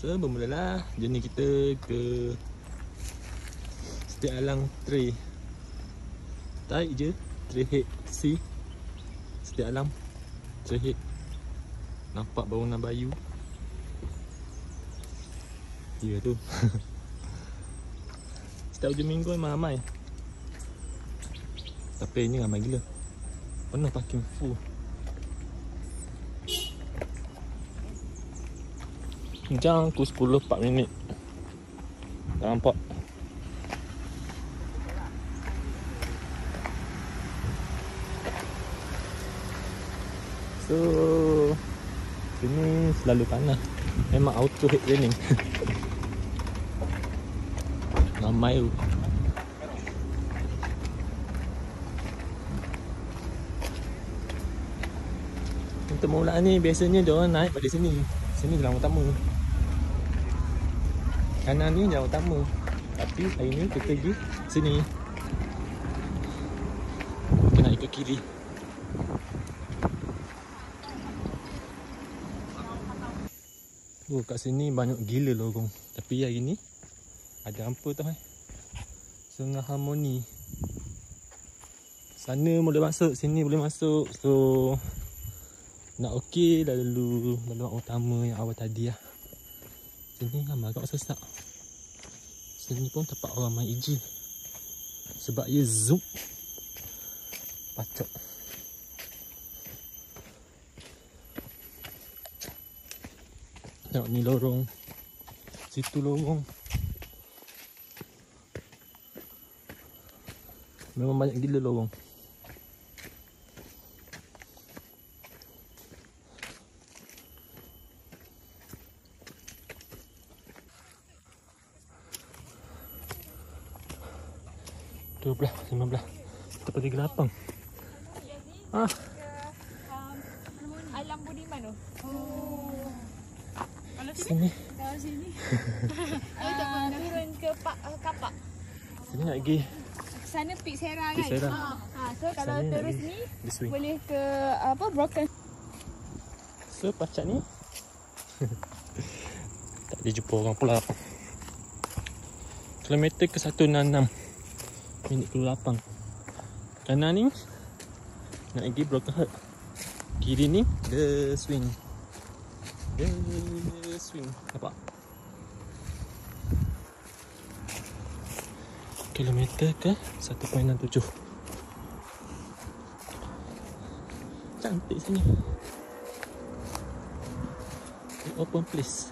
So bermulalah journey kita ke Setiap Alang Trail. Tarik je Trailhead C, Setiap Alang Trailhead. Nampak bangunan Bayu. Ya tu. Setiap hujung minggu memang ramai. Tapi ini ramai gila. Penuh parking full. Jam tu 10:04. Tak nampak. So sini selalu panas. Memang auto head training. Ramai tu. Untuk mula ni biasanya dia orang naik pada sini. Sini jalan utama. Kanan ni jalan utama. Tapi hari ni kita pergi sini. Kita nak ikut kiri. Oh, kat sini banyak gila lorong. Tapi hari ni ada apa tau Sungai Harmoni. Sana boleh masuk, sini boleh masuk. So nak okey lalu utama yang awal tadi lah. Sini ramai agak sesak. Sini pun tempat orang main EG. Sebab ia zoom. Pacok. Tengok ni lorong. Situ lorong. Memang banyak gila lorong. Dua belah, 15. Kita pergi Gelapang. Alam Budiman tu. Oh. Kalau Sini. Kalau sini. Turun ke Kapak. Sini nak pergi. Sana Pik Sera kan? Pik Sera. So kalau Sana terus nak ni pergi boleh ke apa Broken. So pacak ni tak boleh jumpa orang pula. Kilometer ke 166. Minit ke 8. Kanan ni nak pergi Broken Heart. Kiri ni The Swing. The Swing. Nampak? Kilometer ke 1.67. Cantik sini. Open place.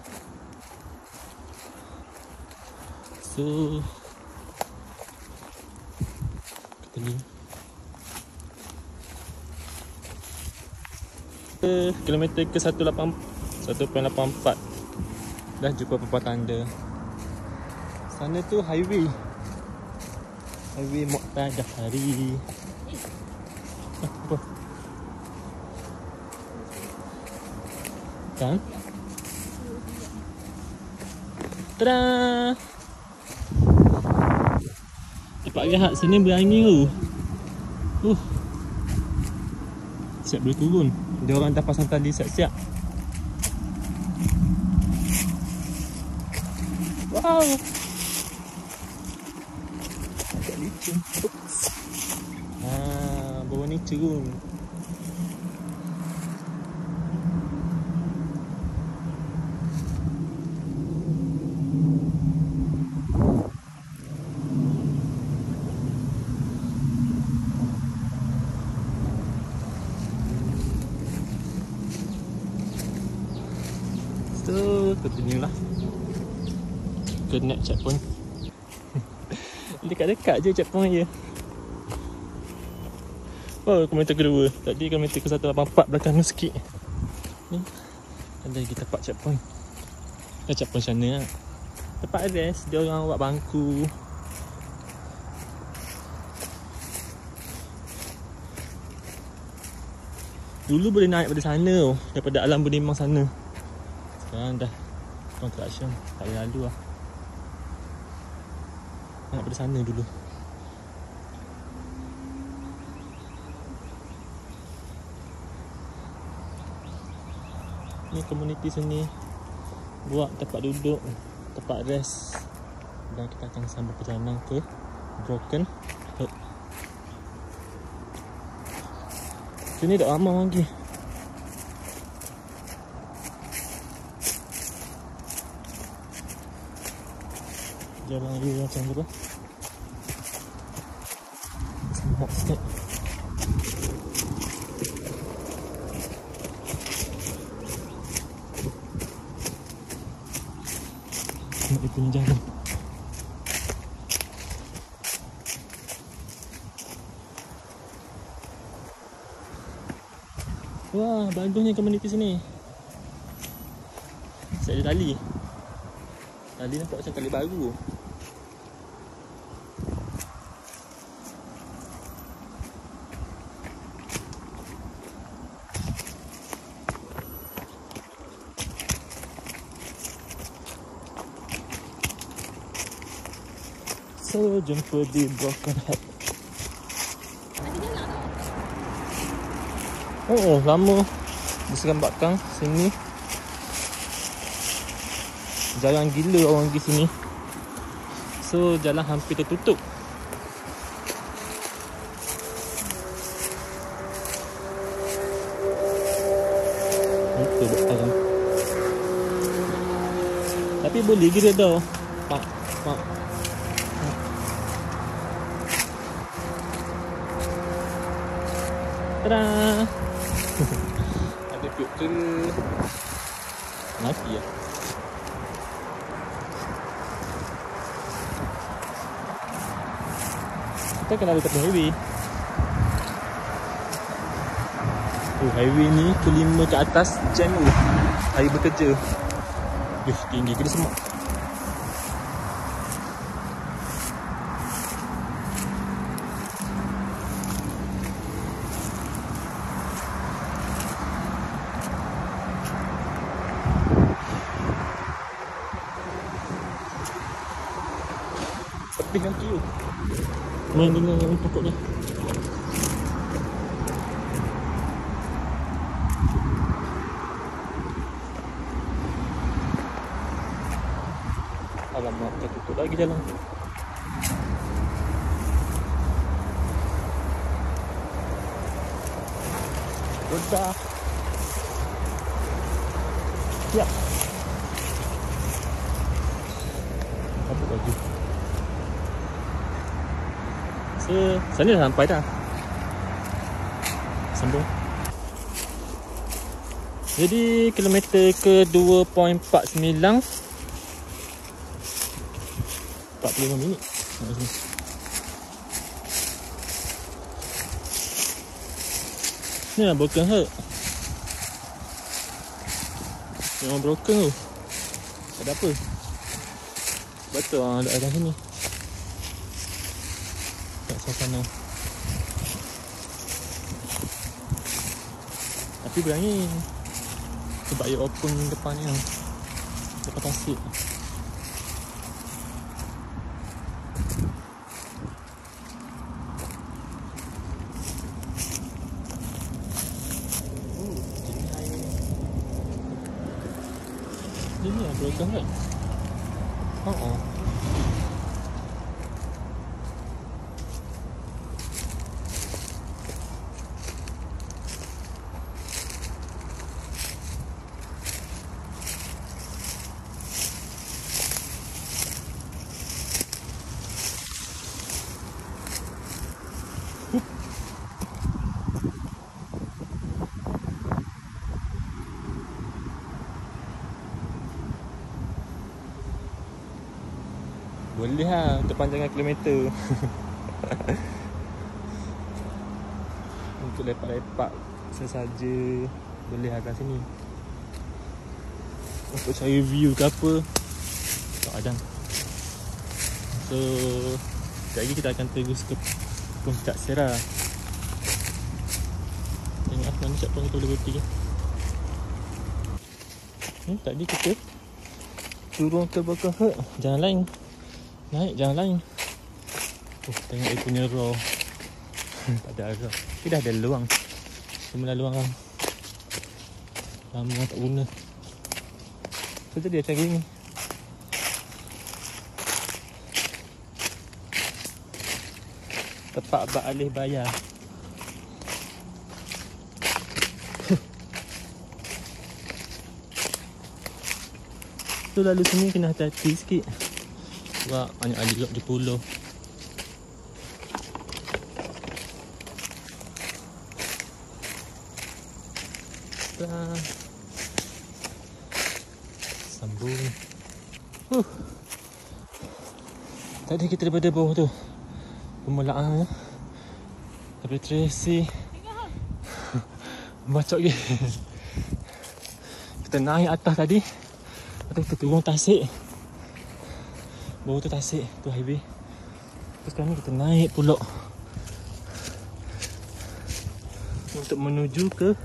So kita ni kilometer ke 1.84. Dah jumpa papan tanda. Sana tu highway Muqtadah Hari. Apa? Kan? Tada! Tempat rehat sini berangin tu. Siap boleh turun. Dia orang dah pasang tali siap-siap. Wow. Agak licin. Oops. Bawah ni cerun. So, continue lah ke next checkpoint. Dekat-dekat je checkpoint je. Oh, kilometer kedua. Tadi kilometer ke 184 belakang tu sikit. Ni ada lagi tempat checkpoint. Checkpoint sana lah. Tempat rest, dia orang buat bangku. Dulu boleh naik pada sana tu, daripada Alam Budiman sana. Sekarang dah construction, tak boleh lalu lah. Naik pada sana dulu. Ni komuniti sini. buat tempat duduk, tempat rest. Dan kita akan sambung perjalanan ke Broken Heart. Sini dah lama lagi. Jalan lagi macam tu. Semua sikit. Nak dia punya jalan. Wah, bagusnya komuniti sini. Saya ada tali. Tali nampak macam tali baru. So, jumpa di Broken Heart. Oh, lama diserambakkan sini. Jarang gila orang pergi sini. So, jalan hampir tertutup. Itu betul. Tapi boleh gila tau. Pak. Tada! Ada piuk tu. Mati ya. Kita kena ada tepi highway. Highway ni kelima ke atas jam tu. Hari bekerja. Tinggi ke dia semak. Pedih kaki tu. Main dengan pokoknya. Alamak, dah tutup lagi jalan. Sudah. Siap. Apa lagi? Sana dah sampai dah. Sambung. Jadi kilometer ke 2.49, 45 minit. Ni lah Broken Heart. Memang broken tu. Ada apa? Betul lah ada kat sini. Sana. Tapi berangin sebab dia open depannya. Depan tasik. Ini lah Broken Heart. Oh. Boleh lah untuk panjangan kilometer. Untuk lepak-lepak sesaja boleh lah kat sini. Untuk cari view ke apa, tak ada. So sekejap lagi kita akan terus ke Puncak Sera. Tengok mana siap pun kita boleh berhenti. Tadi kita turun ke Broken Heart, jalan lain. Naik jalan lain. Tengok dia punya raw. Tak ada raw. Dia dah ada luang. Semula luang kan. Lama tak guna. So jadi macam gini. Tepat bak alih bayar. Tu lalu sini kena hati-hati sikit. Sebab banyak alih di pulau. Sambung. Tadi kita daripada bawah tu. Permulaan daripada Tracy. Bacok je. Kita naik atas tadi. Lepas kita turun tasik. Bawah tu tasik. Tu highway. Terus sekarang ni kita naik pulak. Untuk menuju ke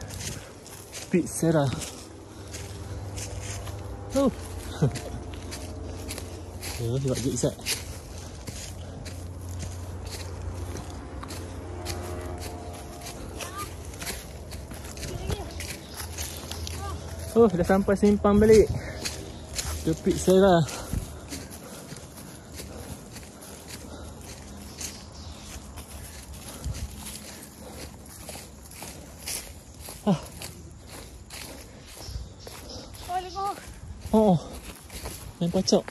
Peak Serra. Sebab je Izzat. Dah sampai simpang balik ke Peak Serra. Main pacok.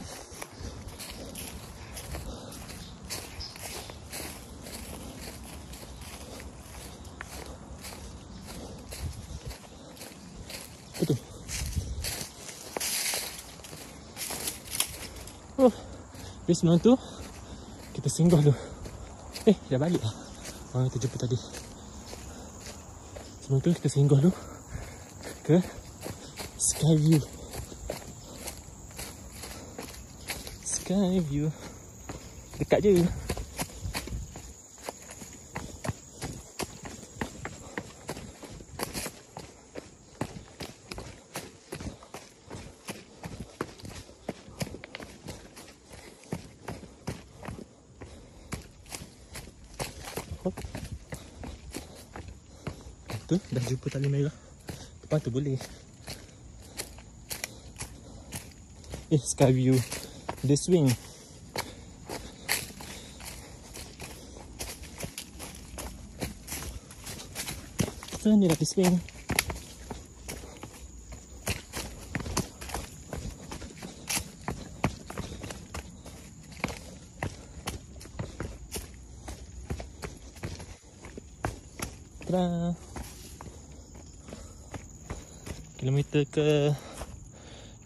Apa tu? Habis malam tu kita singgah dulu. Dah balik lah. Orang kita jumpa tadi. Sebelum tu kita singgah dulu ke Skyview. Skyview. Dekat je. Tu dah jumpa tali merah. Depan tu boleh. Skyview. The swing. So ni dah di swing. Ta-da. Kilometer ke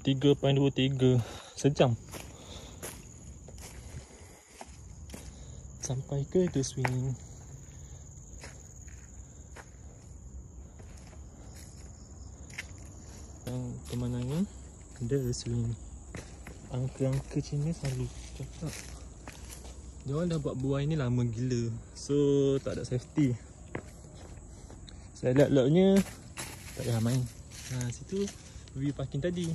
3.23 sejam sampai ke The Swing. Dan pemandangan The Swing. Angka-angka Cina selalu cakap diorang dah buat buai ni lama gila, so tak ada safety. Saya lihat-lihatnya tak payah main. Situ view parking tadi.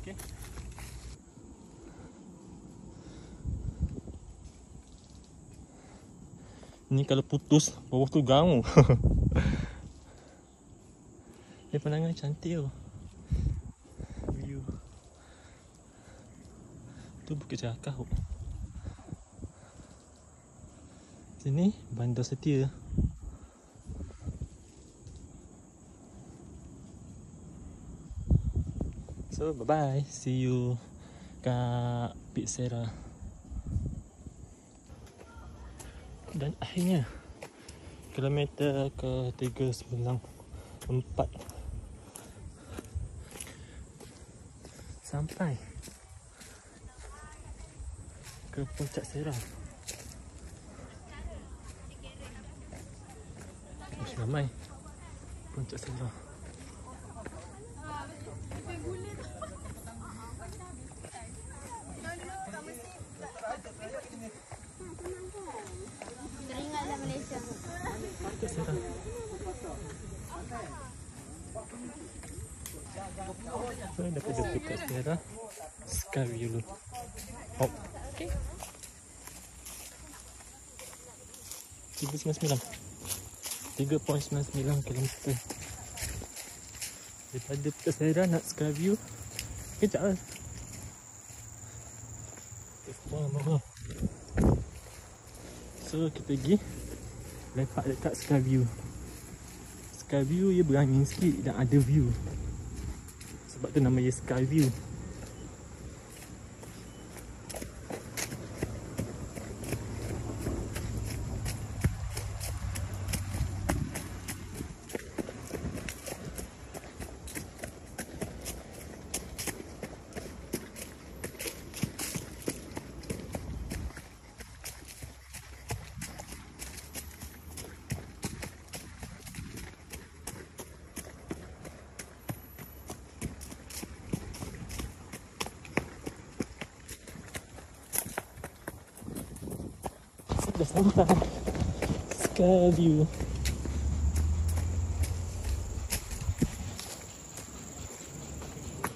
Okay. Ni kalau putus bawah tu gaung. Ni pandangan cantik tu. View. Tu Bukit Cakau. Sini Bandar Setia. So bye bye, see you kat Peak Serra. Dan akhirnya Kilometer ke 394. Sampai ke Puncak Serang. Ramai Puncak Serang. Teringatlah Malaysia. Puncak Serang. So, daripada Puncak Serang, Skyview dulu. Oh. Okay. 3.99 km. Daripada Puncak Serang nak Skyview, kejap lah. So kita pergi lepak dekat Skyview. Skyview dia berangin sikit dan ada view. Sebab tu nama dia Skyview. Dah sampai Skyview.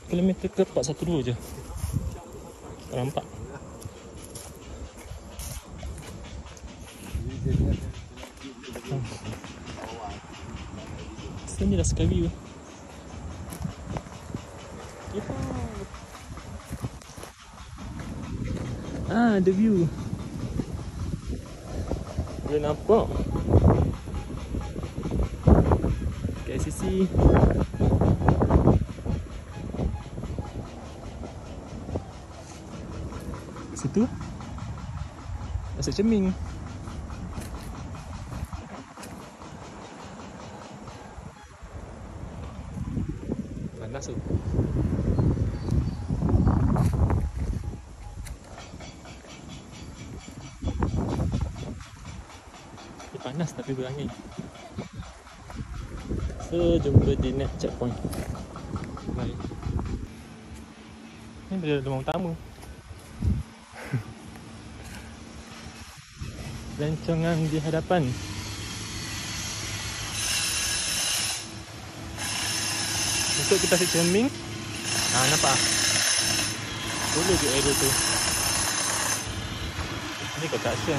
Kilometer ke 412 je. Tak nampak. Sini dah Skyview. Ada view. Boleh nampak KLCC. Situ Pasar Ceming. Panas tu. Panas tapi berangin. So jumpa di next checkpoint. Bye. Ni bila ada rumah utama. Rencongan di hadapan. Untuk kita Pasar Ceming. Nampak? Boleh je arrow tu. Ni construction.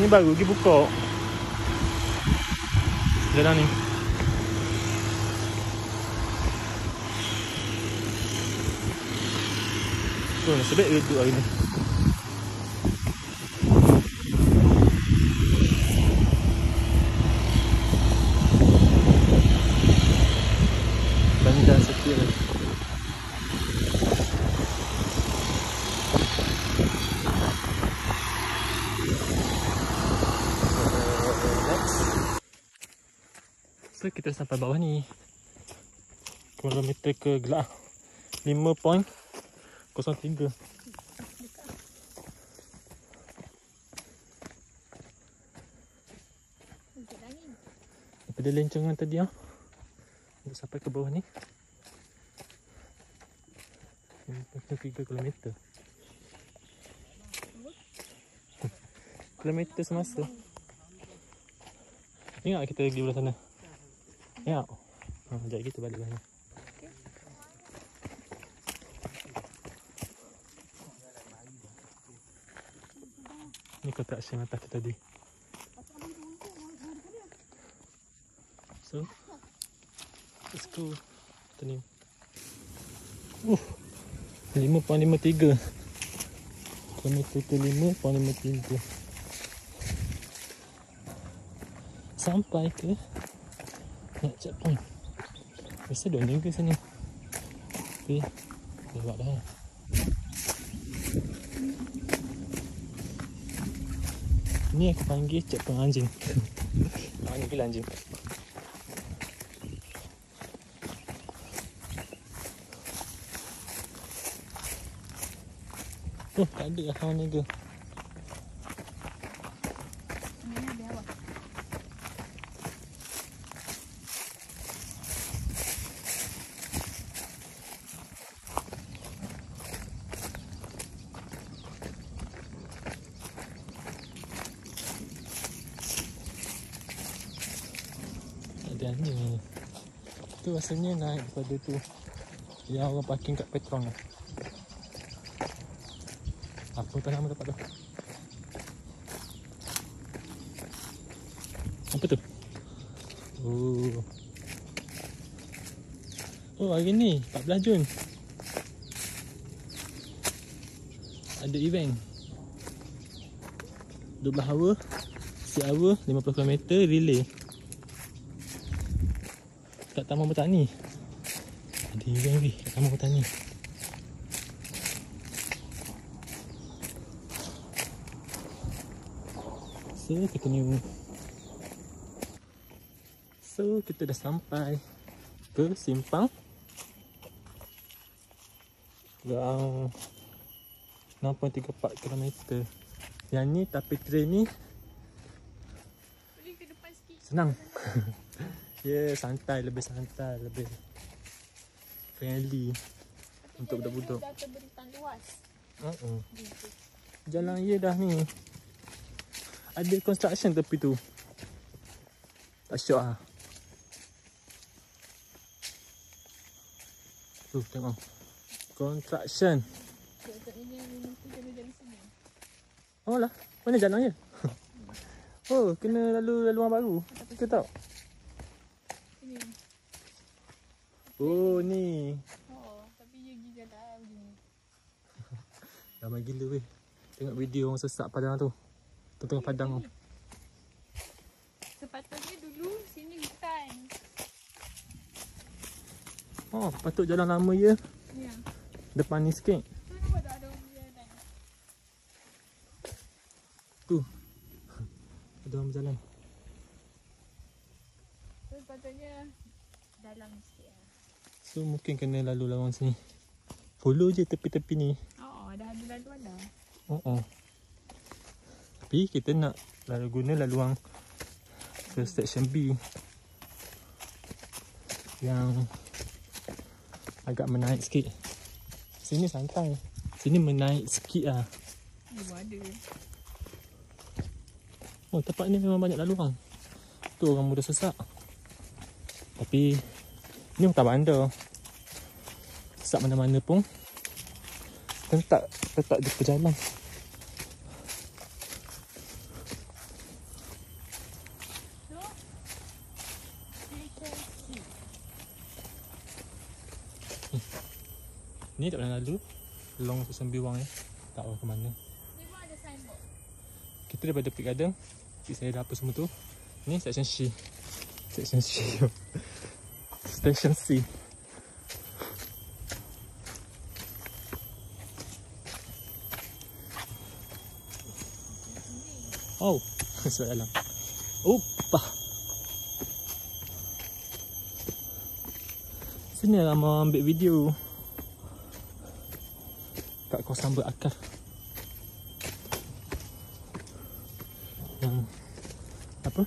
Ni baru pergi buka jalan ni. Tu nasib baik duduk hari ni. Bandar Setia. So kita sampai bawah ni. Kilometer ke Gelah 5.03. Daripada lencongan tadi untuk sampai ke bawah ni 5.3 km. Kilometer semasa. Ingat kita pergi belah sana. Ya. Sekejap kita balik sana. Ni construction atas tu tadi. So let's go. Tu ni 5.53. Kilometer ke 5.53. Sampai ke nak checkpoint. Biasa 2 minggu sini. Okay. Lewat dah. Ni aku panggil checkpoint anjing. Panggil anjing. Oh, tak ada kawan naga. Ini ada awak. Ada anjing. Tu rasanya naik daripada tu yang orang parking kat Petron lah. Apa tu nama tempat tu? Apa tu? Oh. Oh, hari ni 14 Jun. Ada event 12 hour, 6 hour, 50 km relay kat Taman Botani. Ada event weh kat Taman Botani. So kita dah sampai ke simpang yang 6.34 km. Yang ni tapi train ni Boleh ke depan sikit? senang. Ya, santai, lebih friendly untuk budak-budak. Dah terbentang luas. Jalan ye dah ni. Ada construction tepi tu. Tak syok ah. Tu tengok. Construction. Ini mesti kena dari sini. Oh lah, mana jalan ye? Oh, kena lalu laluan baru. Ke tak? Ini. Oh ni. Oh, tapi dia pergi jalan begini. Ramai gila weh. Tengok video orang sesak padang tu. Tengah padang tu. Sepatutnya dulu sini hutan. Oh, patut jalan lama ya. Ya. Depan ni sikit. Tu nampak tak ada orang berjalan. Tu. Ada orang berjalan. Tu sepatutnya dalam sikit lah. So mungkin kena lalu lawan sini. Follow je tepi-tepi ni. Oh, dah ada laluan dah. Oh. Tapi kita nak guna laluan ke section B yang agak menaik sikit. Sini santai. Sini menaik sikit lah. Oh, ada. Oh, tempat ni memang banyak laluan. Tu orang muda sesak. Tapi ni bukan bandar. Sesak mana-mana pun tetap dia berjalan. Ni tak pernah lalu. Long untuk Sembiwang ya. Tak tahu ke mana. Ni pun ada signboard. Kita daripada Peak Garden. Saya dah apa semua tu. Ni section C. Section C. Station C. Oh, sebab dalam. Opah. Sini lah mau ambil video kat kawasan berakar. Yang apa?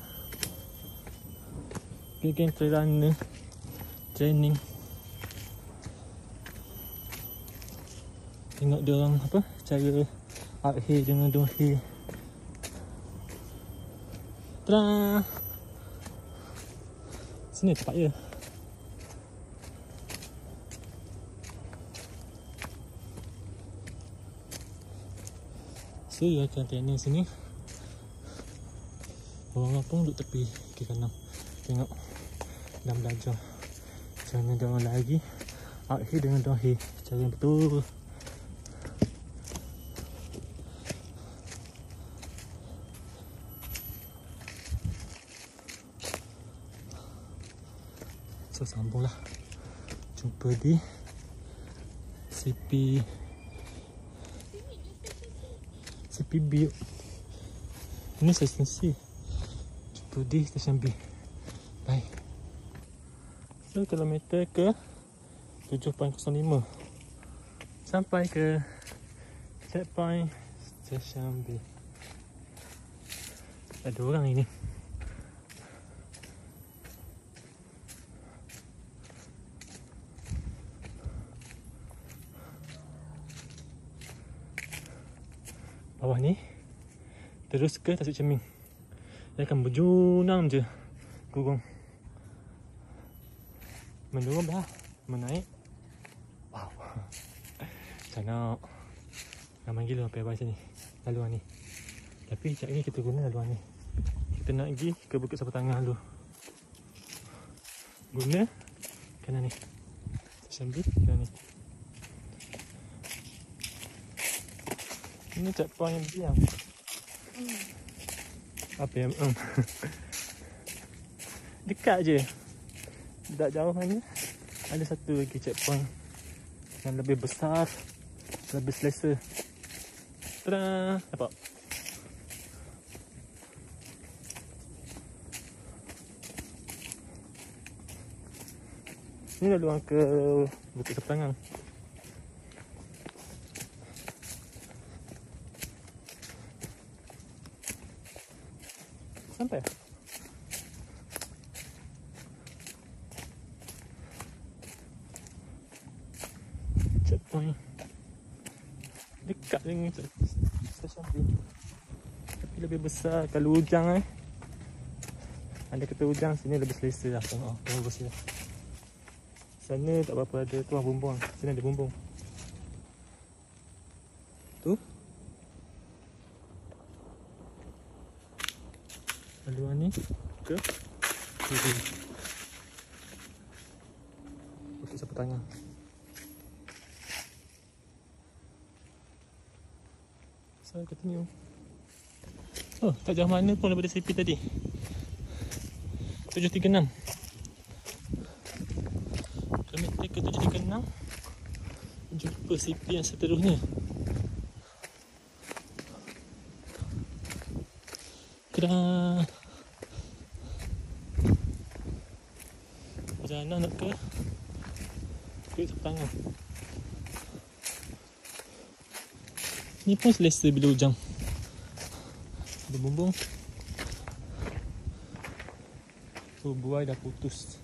Geng trail runner training. Tengok dia orang apa? Cara uphill dengan downhill. Tada! Sini tempat dia. So, yang akan training sini. Orang pun duduk tepi kiri kanan. Tengok. Dan belajar. Macam mana dia orang lari. Uphill dengan downhill. Cara yang betul. So sambunglah. Jumpa di CP B. Ini stesen C. Jumpa di stesen B. Bye. So kilometer ke 7.05. Sampai ke checkpoint stesen B. Ada orang ini. Bawah ni terus ke Tasik Cermin. Dia akan berjunang je kurung. Menurun dah, menaik. Wow. Cantik. Ramai gila sampai bawah sini. Laluan ni. Tapi sekejap ni kita guna laluan ni. Kita nak pergi ke Bukit Sapu Tangah dulu. Guna kanan ni. Sambil kanan ni. Ini checkpoint yang diam. Apa yang dekat je. Tak jauh mana. Ada satu lagi checkpoint yang lebih besar, lebih selesa. Tada! Nampak? Ini laluan ke Bukit Sapu Tangah. Sampai? Checkpoint dekat dengan stesen B, tapi lebih besar. Kalau hujang ada kata hujang, sini lebih selesa lah. Tengok bagus dia. Sana tak berapa ada tuang bumbung. Sini ada bumbung. Tu laluan ni ke kiri Bukit Sapu Tangah. So continue. Oh, tak jauh mana pun daripada CP tadi. 736. Kilometer ke 736. Jumpa CP yang seterusnya. Kedah. Perjalanan nak ke Bukit Sapu Tangah. Ni pun selesa bila hujang. Ada bumbung. So buai dah putus.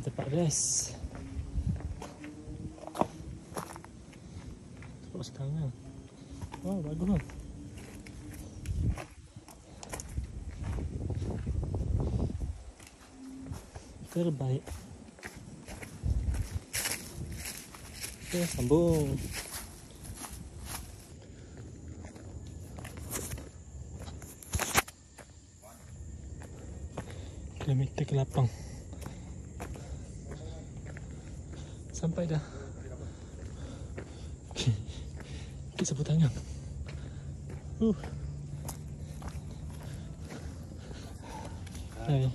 Tempat rest. Tempat sekarang. Wow, bagus lah. Terbaik. Okay, sambung. Kilometer ke-8. Sampai dah. Bukit Sapu Tangah. Hai.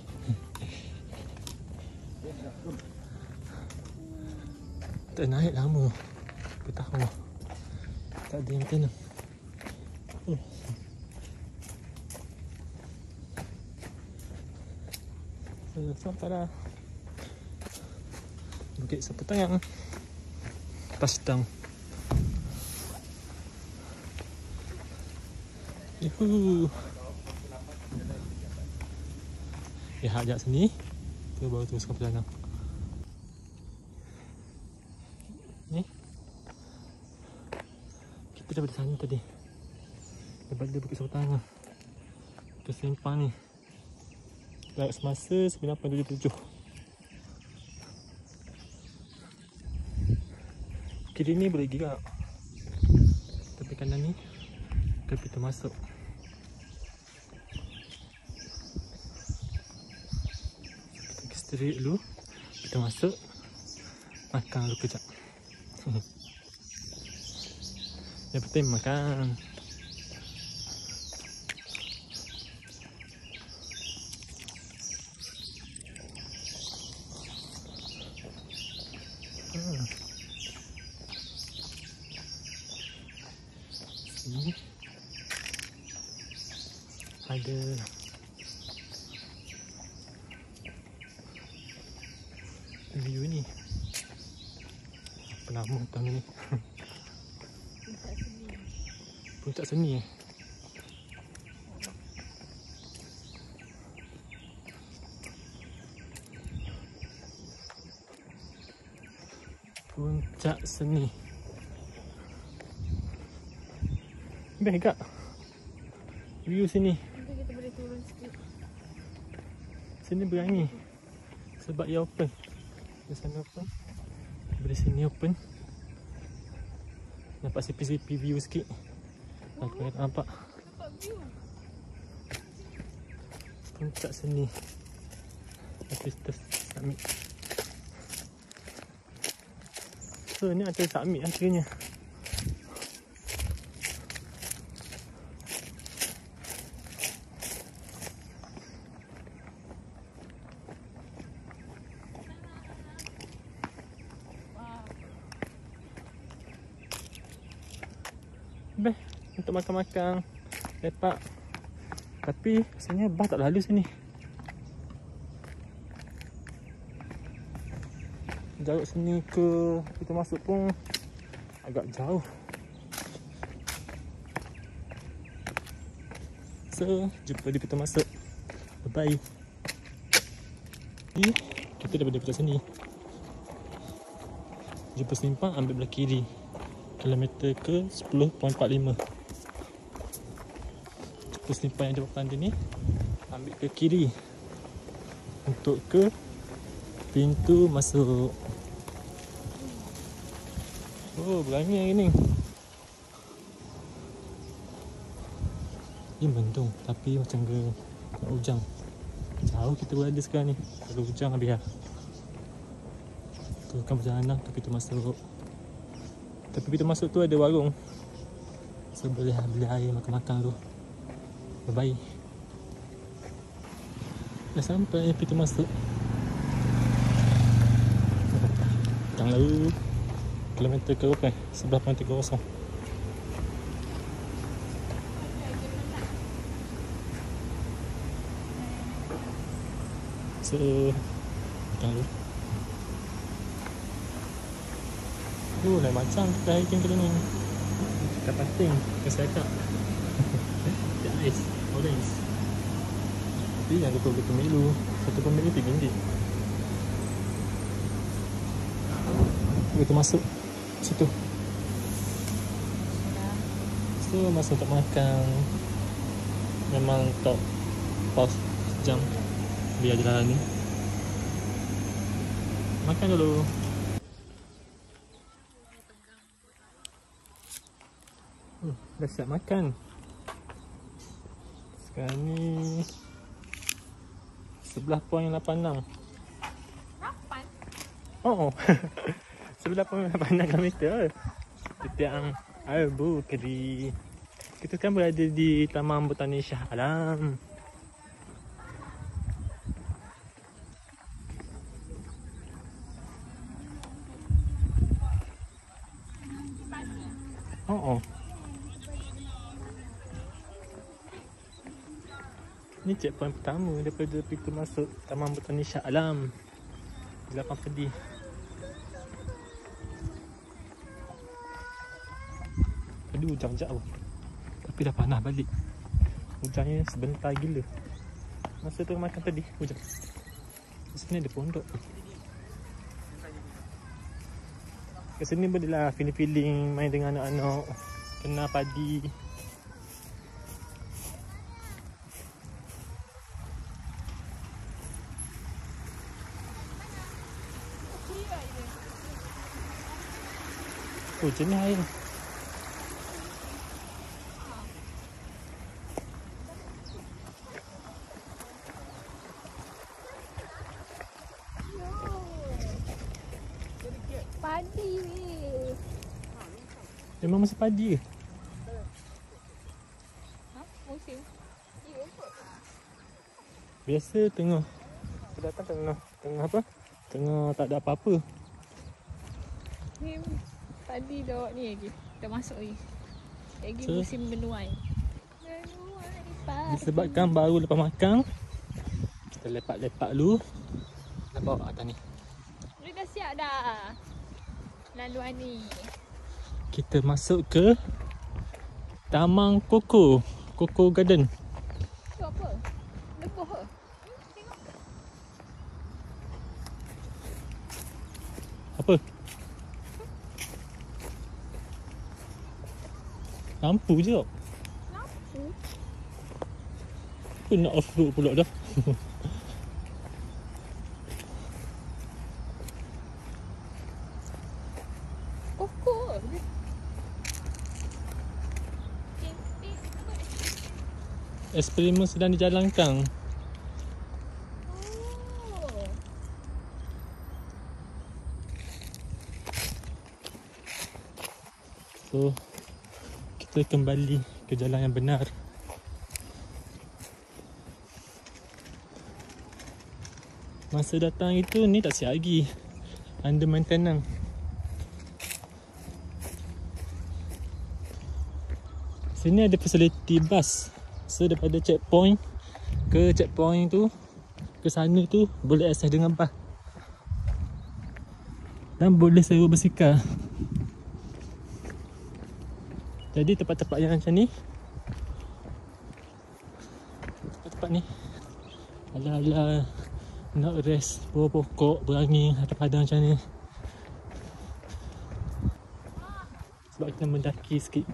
Tak naik lama. Bertahun. Tak ada yang tenang. Sampai dah Bukit Sapu Tangah. Touchdown. Yuhu. Lihat sekejap sini. Kita baru teruskan perjalanan. Ni kita daripada sana tadi, daripada Bukit Sapu Tangah ke Sempang ni jarak semasa 9.77. Kiri ni boleh gigak, tapi kanan ni kita pintu masuk. Kita pergi straight dulu, kita masuk, makan dulu kejap. Yang penting makan. ada view ni. Apa nama hutan ni? Puncak seni. Puncak Seni eh? Puncak Seni. Best kak view sini. Nanti kita boleh turun sikit. Sini berani sebab ia open. Di sana open, di sini open. Nampak sipi-sipi view sikit. Aku tak nampak Nampak view. Puncak Seni. Kita submit. So ni ada submit akhirnya. Best untuk makan-makan, lepak. Tapi rasanya bas tak lalu sini. Jarak sini ke kita masuk pun agak jauh. So, jumpa di pintu masuk. Bye-bye. Kita dah berada dekat sini. Jumpa simpang, ambil belah kiri. Kilometer ke 10.45. Jumpa simpang yang di depan dia ni, ambil ke kiri untuk ke pintu masuk. Oh, berani hari ni. Dia mendung tapi macam ke nak hujan. Jauh kita berada sekarang ni. Kalau hujan habis lah. Teruskan perjalanan ke pintu masuk. Tapi pintu masuk tu ada warung, so boleh beli air makan-makan tu. Bye-bye. Dah sampai pintu masuk. Yang lalu kilometer ke berapa? 11.30. So yang lalu lain macam kita hiking kali ni. Kita pasting, kita setup. Dia ais, orange. Tapi yang betul-betul pemilu. Satu pemilu RM3. Kita masuk situ. So masa untuk makan memang top pause jam biar jalan ni. Makan dulu. Dah siap makan. Sekarang ni 11.86. 8. Oh 11.86 km. Tetiang Abu Keri. Kita kan berada di Taman Botani Shah Alam. Oh ni checkpoint pertama daripada pintu masuk Taman Botani Shah Alam. 8 pedih. Tadi hujan jauh, tapi dah panas balik. Hujannya sebentar gila. Masa tu makan tadi hujan. Di sini ada pondok. Kat sini boleh lah feeling-feeling main dengan anak-anak, kena padi. Oh, jenis air. Padi ni. Memang masih padi ke? Ha? Musim. Ya kot. Biasa tengah kita datang tengah apa? Tengah tak ada apa-apa. Ni padi dah ni lagi. Dah masuk lagi. Lagi So, musim menuai. Menuai. Disebabkan baru lepas makan, kita lepak-lepak dulu. Nak bawa atas ni. Dia dah siap dah. Laluan ni. Kita masuk ke Taman Koko. Koko Garden. Tu apa? Lebuh ke? Tengok. Apa? Lampu je tau. Lampu? Apa nak off-road pula dah. Koko. Eksperimen sedang dijalankan. Oh. So, kita kembali ke jalan yang benar. Masa datang itu ni tak siap lagi. Under maintenance. Sini ada facility bus. So daripada checkpoint ke checkpoint tu, ke sana tu boleh akses dengan bus. Dan boleh sewa basikal. Jadi tempat-tempat yang macam ni, tempat-tempat ni ala-ala nak rest, bawah pokok, berangin atas padang macam ni. Sebab kita mendaki sikit.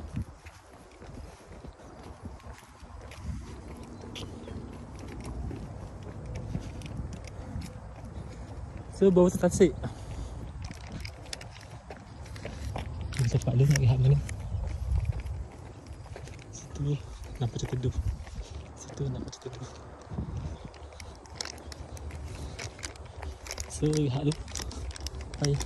So bawah tu tasik. Ni tempat dia nak rehat mana? Situ nampak macam teduh. Situ nampak macam teduh. So rehat dulu. Bye.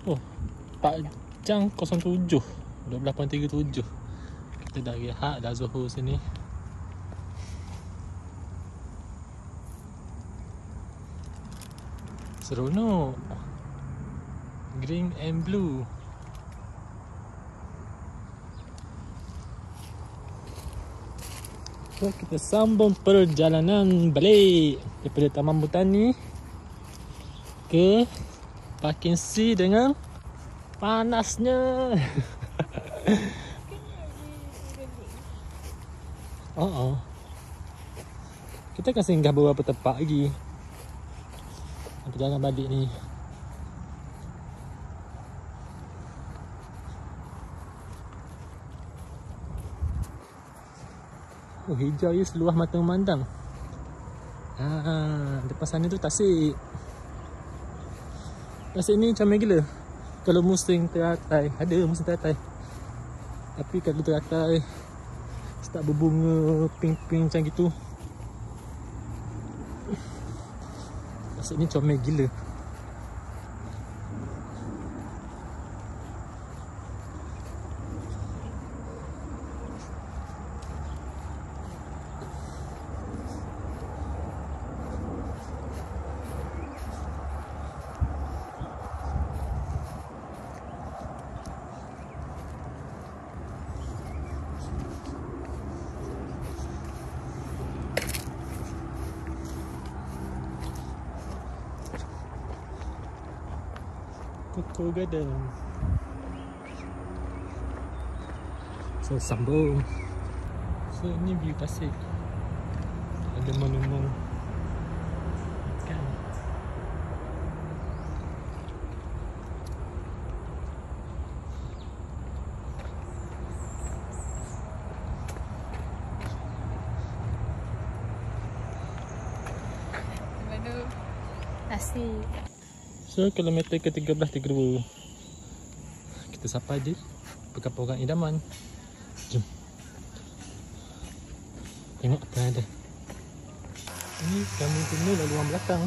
Oh, 4 jam 07 12.37. Kita dah rehat, dah zuhur sini. Seronok. Green and blue. So kita sambung perjalanan balik daripada Taman Botani ke Parking C dengan panasnya. Kita akan singgah beberapa tempat lagi. Perjalanan balik ni. Oh, hijau je seluas mata memandang. Depan sana tu tasik. Tasik ni comel gila. Kalau musim teratai, ada musim teratai. Tapi kalau teratai start berbunga pink-pink macam gitu, tasik ni comel gila. Koko Garden. So sambung. So ni view tasik. Ada monumen ikan. Mana? Tasik. So kilometer ke 13.32. Kita sampai di perkampungan idaman. Jom. Tengok apa yang ada. Ini kami guna laluan belakang.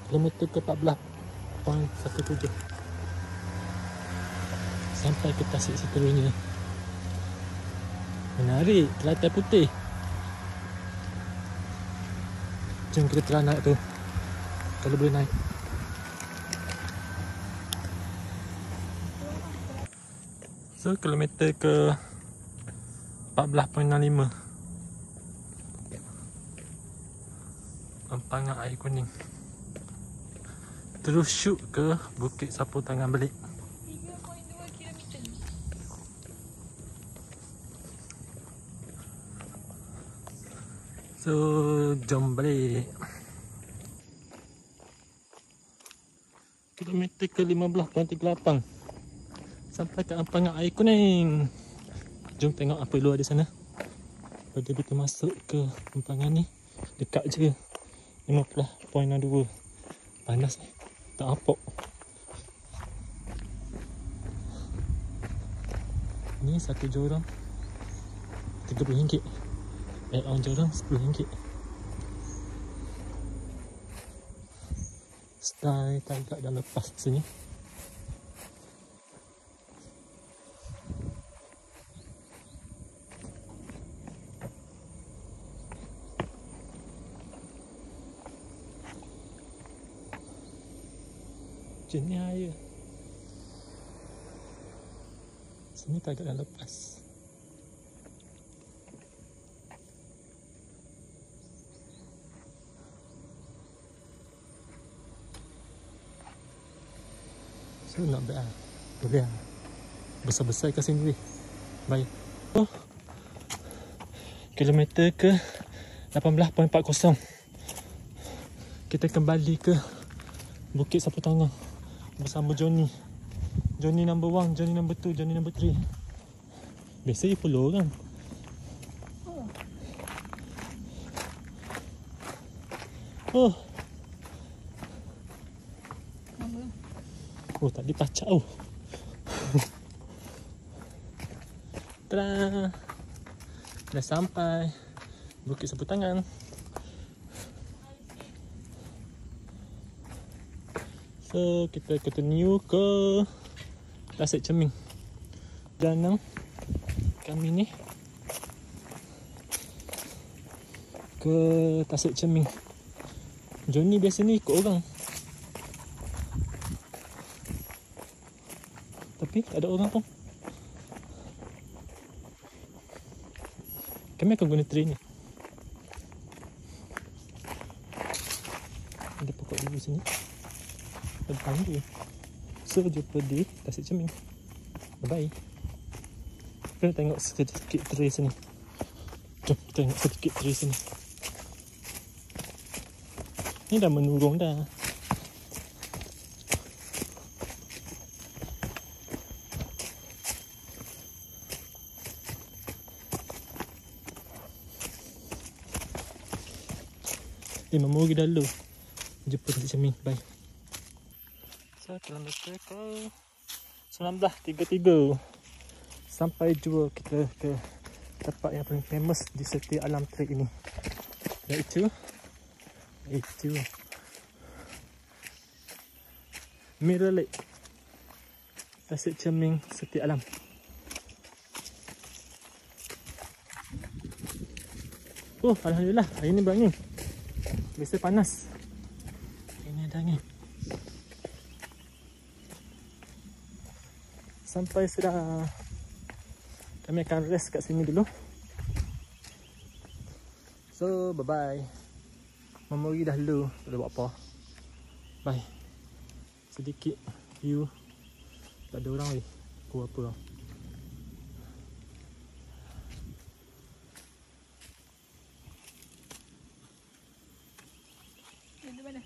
Kilometer ke 14.17. Sampai ke tasik seterusnya. Menarik, telatai putih. Jom kita try naik tu. Kalau boleh naik. So, kilometer ke 14.65. Empangan air kuning. Terus shoot ke Bukit Sapu Tangan balik. 3.2 kilometer. So, jom balik. Kilometer ke 15.38. Sampai ke empangan air kuning. Jom tengok apa luar di sana. Pada kita masuk ke empangan ni, dekat je 50.62. Panas ni, tak apok. Ni satu jorang RM30. Add-on jorang RM10. Style tagak dah lepas sini. Jenis air. Sini tagak dah lepas. So not bad lah. Boleh lah. Besar-besar kat sini. Baik. Oh. Kilometer ke 18.40. Kita kembali ke Bukit Sapu Tangan bersama Johnny. Johnny number 1, Johnny number 2, Johnny number 3. Biasa you follow kan? Oh. Oh, tak dipacak oh. Tada. Dah sampai Bukit Sapu Tangan. So, kita continue ke Tasik Cermin. Dan kami ni ke Tasik Cermin. Johnny biasa ni ikut orang, tapi tak ada orang pun. Kami akan guna train ni. Ada pokok dulu sini. Depan dia. So, jumpa di Tasik Cermin. Bye-bye. Kita tengok sedikit tray sini. Jom tengok sedikit tray sini. Ni dah menurung dah. Memori dahulu. Jumpa Tasik Cermin. Bye. So, kilometer ke 19.33. Sampai jua kita ke tempat yang paling famous di Setia Alam Trek ini. Iaitu Mirror Lake, Tasik Cermin, Setia Alam. Oh, alhamdulillah hari ni berangin. Biasa panas. Ini ada angin. Sampai sudah. Kami akan rest kat sini dulu. So, bye-bye. Memori dahulu. Tak ada buat apa. Bye. Sedikit view. Tak ada orang lagi. Aku apa lah. Di mana?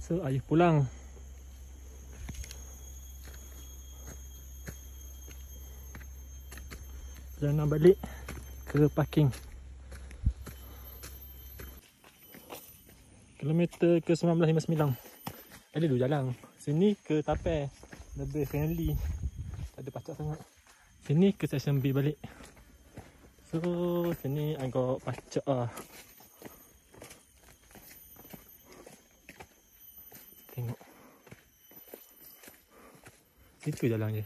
So, ayuh pulang. Perjalanan balik ke parking. Kilometer ke 19.59. Ada dua jalan. Sini ke Tapeh. Lebih friendly. Tak ada pacak sangat. Sini ke Stesen B balik. So, sini agak pacak lah. Itu jalan je.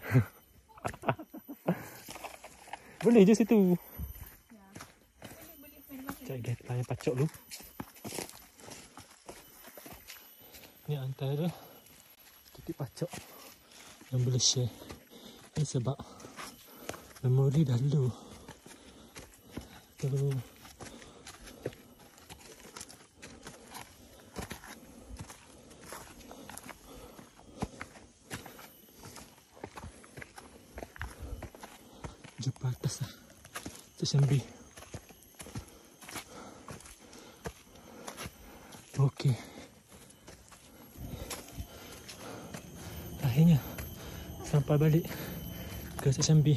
Boleh je situ. Cari getah yang pacok dulu. Ni antara titik pacok yang boleh share. Ini sebab memori dahulu. Tu. Jumpa atas lah. Stesen B. Okey. Akhirnya sampai balik ke stesen B.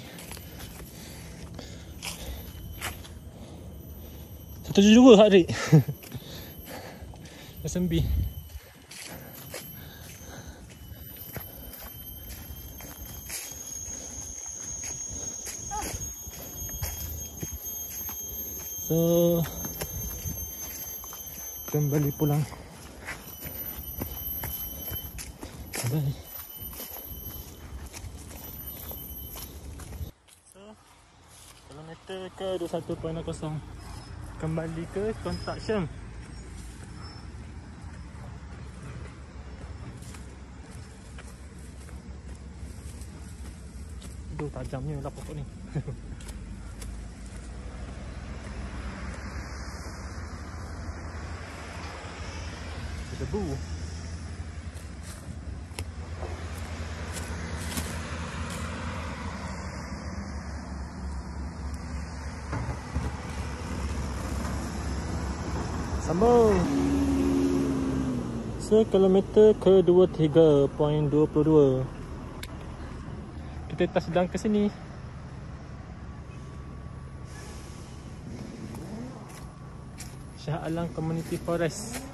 172 heart rate. Stesen B. So kembali pulang. Bye. So kilometer ke 21.0 kembali ke kontak Syam. Aduh, tajamnya lah pokok ni. Debu. Sambung. So kilometer ke 23.22. Kita tak sedang ke sini. Shah Alam Community Forest.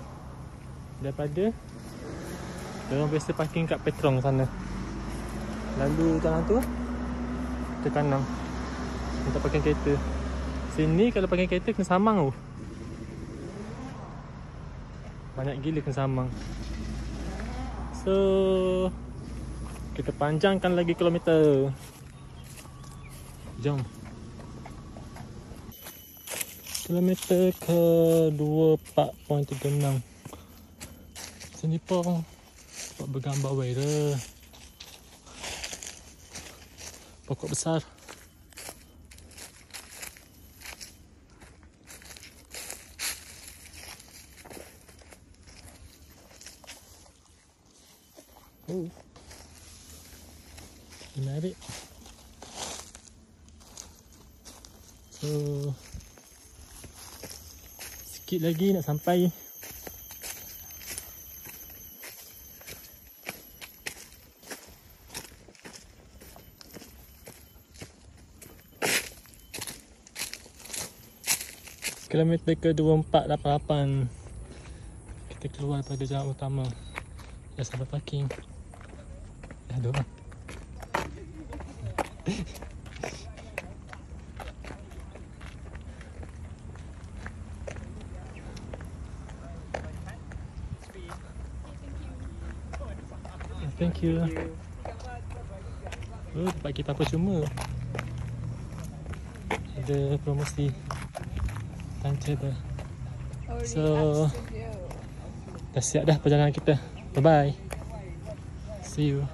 Daripada diorang biasa parking kat Petrong sana. Lalu jalan tu ke kanan untuk parking kereta. Sini kalau parking kereta kena samang tu. Banyak gila kena samang. So kita panjangkan lagi kilometer. Jom. Kilometer ke 24.36. Sini pun buat bergambar viral. Pokok besar. Menarik. So sikit lagi nak sampai. Kilometer ke 2488. Kita keluar pada jalan utama. Dah sampai parking. Dah ada orang. Thank you. Oh, dapat kita apa cuma. Ada promosi. Timetable. So dah siap dah perjalanan kita. Bye bye. See you.